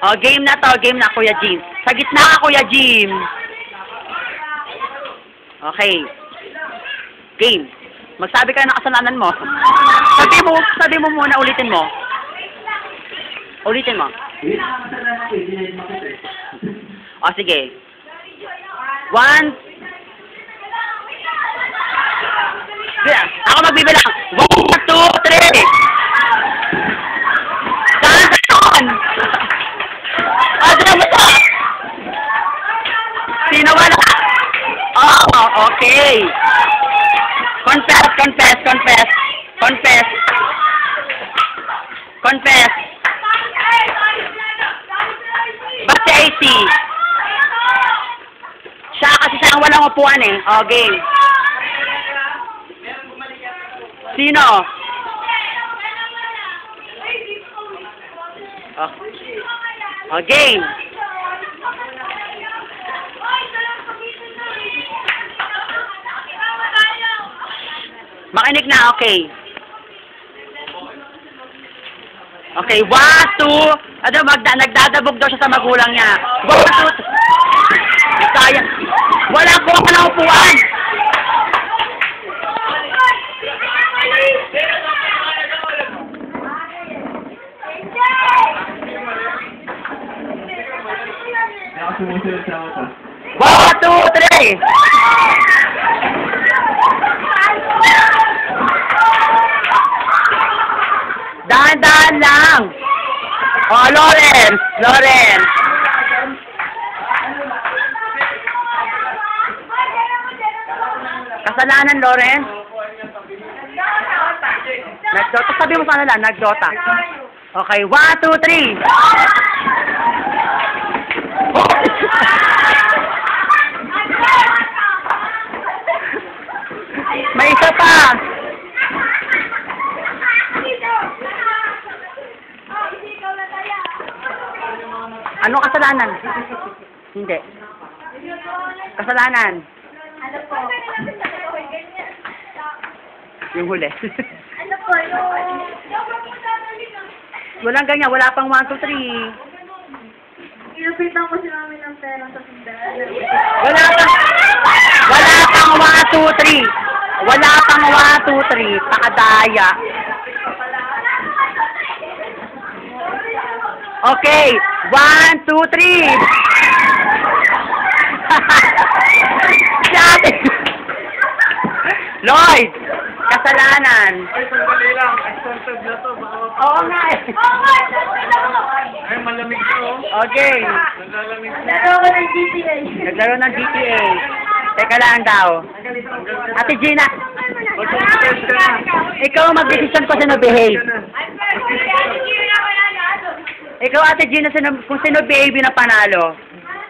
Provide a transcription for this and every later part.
Oh, game na to. Game na, Kuya Jim. Sa gitna ka, Kuya Jim. Okay. Game. Magsabi ka ng kasalanan mo. Sabi mo muna, ulitin mo. Ulitin mo. O, sige. 1. Ako magbibilang. 1, 2, 3. Saan? Ano mo sa? Sino wala? Oh, okay. Confess. Ba't si AC? Siya kasi siya ang walang upuan eh. Okay. Sino? Okay. Makinig na, okay. Okay, 1, 2, nagdadabog daw siya sa magulang niya. 1, 2, sayang. Wala ko ng upuan. One, two, three. Dahan-dahan lang. Oh, Lawrence. Kasalanan, Lawrence. Nagdota. Sabi mo sana lang, nagdota. Okay, 1, 2, 3. May isa pa. Ano kasalanan? Hindi. Kasalanan. Ano po? Yung huli. Ano po? Walang ganyan. Wala pang 1, 2, 3. Inupitan ko si mami ng pera sa tindahan. Wala pang 1, 2, 3. Wala pang 1, 2, 3. Pakadaya. Okay. 1, 2, 3. Sabi. Lloyd. Kasalanan. Ay, sandali lang. Expensive na to. Oo nga eh. Ay, malamig to. Okay. Naglalamig to. Naglaro ko ng GTA. Naglaro ng GTA. Teka lang daw. Ate Gina, Mag-confess ka na. ikaw ang mag-decision kung sino behave. Ikaw, Ate Gina, kung sino behave yun ang panalo.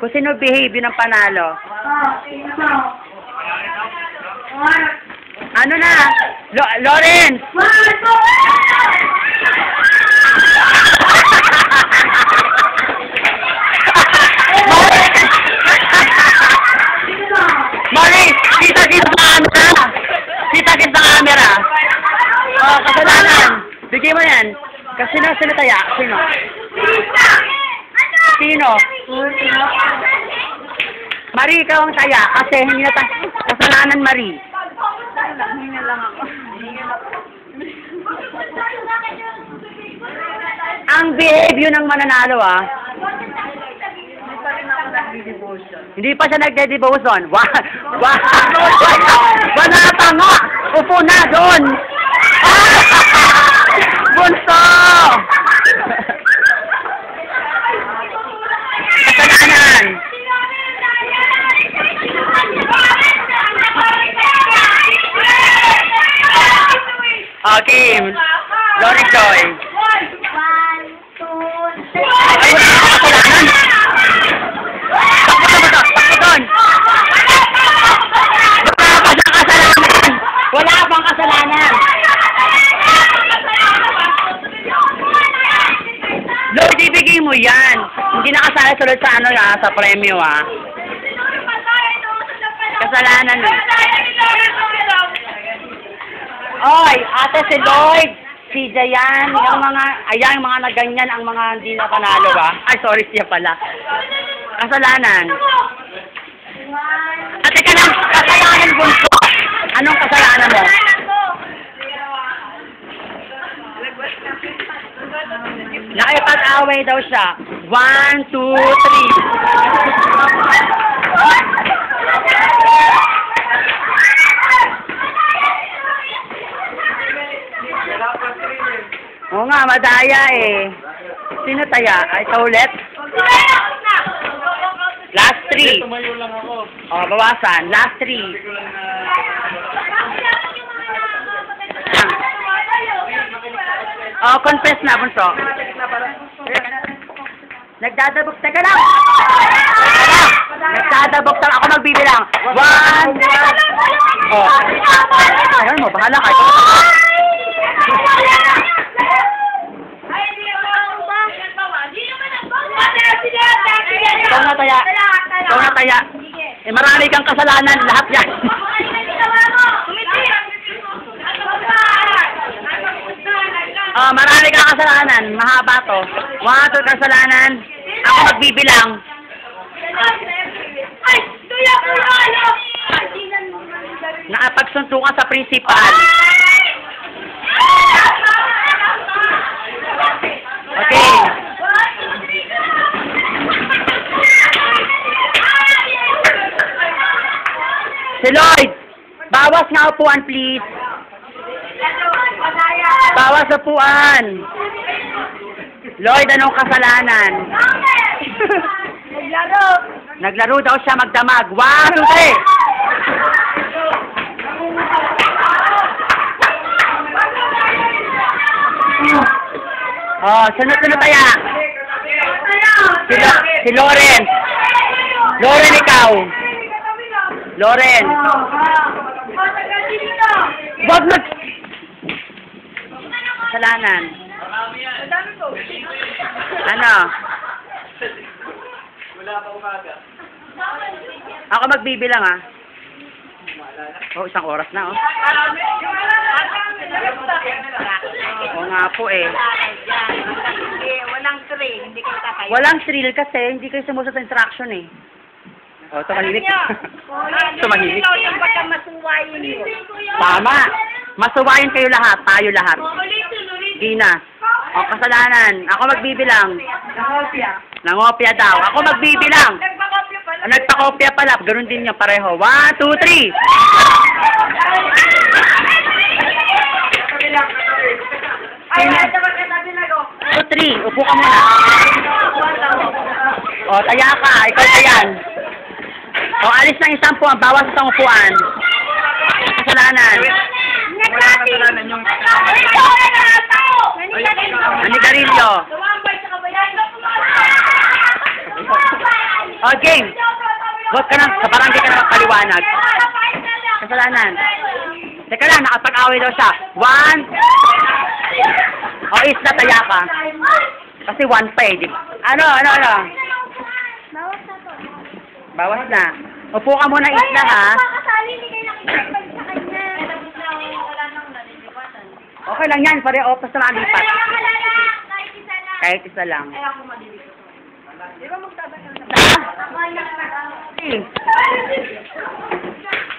Kung sino behave yun ang panalo. Ano na? Lawrence! Mari, kita sa camera. Oh, kasalanan. Bigay mo yan. Kasi sino taya? Sino? Sino? Mari, ikaw ang taya. Kasi hindi na kasalanan, Mari. Hinga lang ako. Ang behavior ng mananalo, ah. Hindi pa rin ako nag-devotion. Hindi pa siya nagde-devotion. Wala pa nga. Upo na doon. Bunso! Kasalanan. Okay. Lori Joy. 1, 2, 3. Ay, wala ka kasalanan. Takbo doon. Wala pang kasalanan. Lord, ibigay mo yan. Hindi nakasala-sunod sa ano sa premyo, ah. Kasalanan. Oy, ate si Lloyd. Si Jayan, yung mga, ayan, yung mga naganyan, ang mga hindi na panalo ba? Ay, sorry, siya pala. Kasalanan. At teka lang, kasalanan bunso. Anong kasalanan mo? Nakipag-away daw siya. 1, 2, 3. Oo nga, madaya eh. Sino taya? Ay, ito ulit? Last 3. Tumayo lang ako. Oh, bawasan. Last 3. Hindi ko lang na... Oh, confess na, bunso. Nagdadabog. Teka lang! Nagdadabog. Ako magbibilang. 1. Oh. Ayun mo, bahala ka. Ikaw na taya. Ikaw na taya. Eh, marami kang kasalanan. Lahat yan. Oh, marami kang kasalanan. Mahaba to. 1, 2 kasalanan. Ako magbibilang. Nakapagsuntukan sa principal. Okay. Si Lloyd, bawas nga upuan, please. Bawas upuan. Lloyd, anong kasalanan? Naglaro. Naglaro daw siya magdamag. 1, 2, 3. Oh, sunod-sunod taya. Si Loren. Loren, ikaw. Loren. Wag mag... Kasalanan. Ano? Wala pa umaga. Ako magbibilang ah. Oh, 1 oras na oh. Oo nga po eh. Walang thrill, hindi kayo kakayo. Walang thrill kasi hindi kayo sumusunod sa instruction eh. Oh, tumahimik. Tumahimik. Baka masuwayin mo. Tama. Masuwayin kayo lahat. Tayo lahat. Gina. O, kasalanan. Ako magbibilang. Nangopya daw. Ako magbibilang. Nagpakopya pala. Nagpakopya pala. Ganun din yung pareho. 1, 2, 3. 2, 3. Upo ka muna. O, taya ka. Ikaw tayan. O, alis ng 1 puan. Bawas sa upuan. Kasalanan. Wala kasalanan yung... Anigarilyo. O, game. Huwag ka nang, sa barangay ka na magpaliwanag. Kasalanan. Teka lang, nakapag-away daw siya. 1. O, isla, taya ka. Kasi 1 pa eh, di ba? Ano? Bawas na. Upo ka muna, isla, ha? Okay lang yan, pare opas na malipat. Kahit isa lang.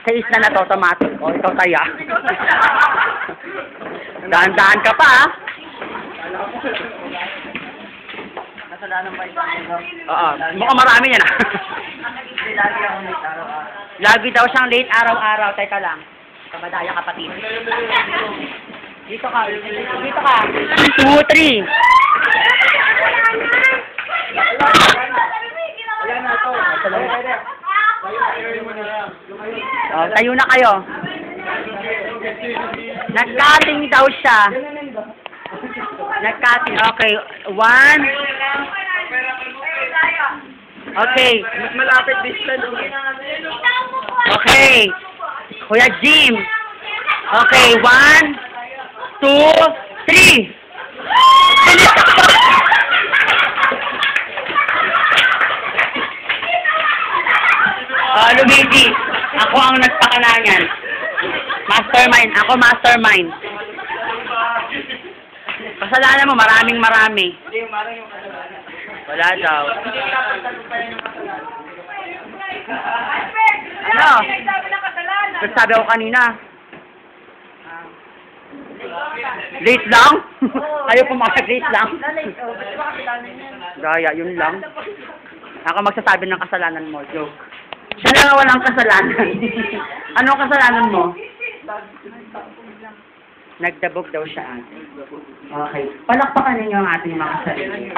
Sa isla na to, automatic. O, ikaw taya. Dahan-dahan ka pa, ha? Kasalanan ba ito? Oo, mukhang marami yan, ha? Lagi daw siyang late araw-araw. Teka lang. Kamadaya kapatid. Dito ka. 1, 2, 3. Oh, tayo na kayo. Nag-cutting daw siya. Nag-cutting. Okay. 1. Okay. Mas malapit distance. Okay. Kuya Jim. Okay. 1, 2, 3. Lumidi. Ako ang nagpakalangan. Mastermind. Ako mastermind. Kasalanan mo, marami. Hindi, marang yung kasalanan. Wala daw. Hindi pinapagtagumpayan yung kasalanan. Ano? Sabi ng kasalanan. Kasi sabi ako kanina. Late lang? Ayaw pumasok, late lang? Lalate, oh. Ba't ba kasalanan yan? Gaya, yun lang. Ako magsasabi ng kasalanan mo, joke. Siya lang ang walang kasalanan. Anong kasalanan mo? Nagdabog daw siya ate. Okay. Palakpakan ninyo ang ating mga sarili.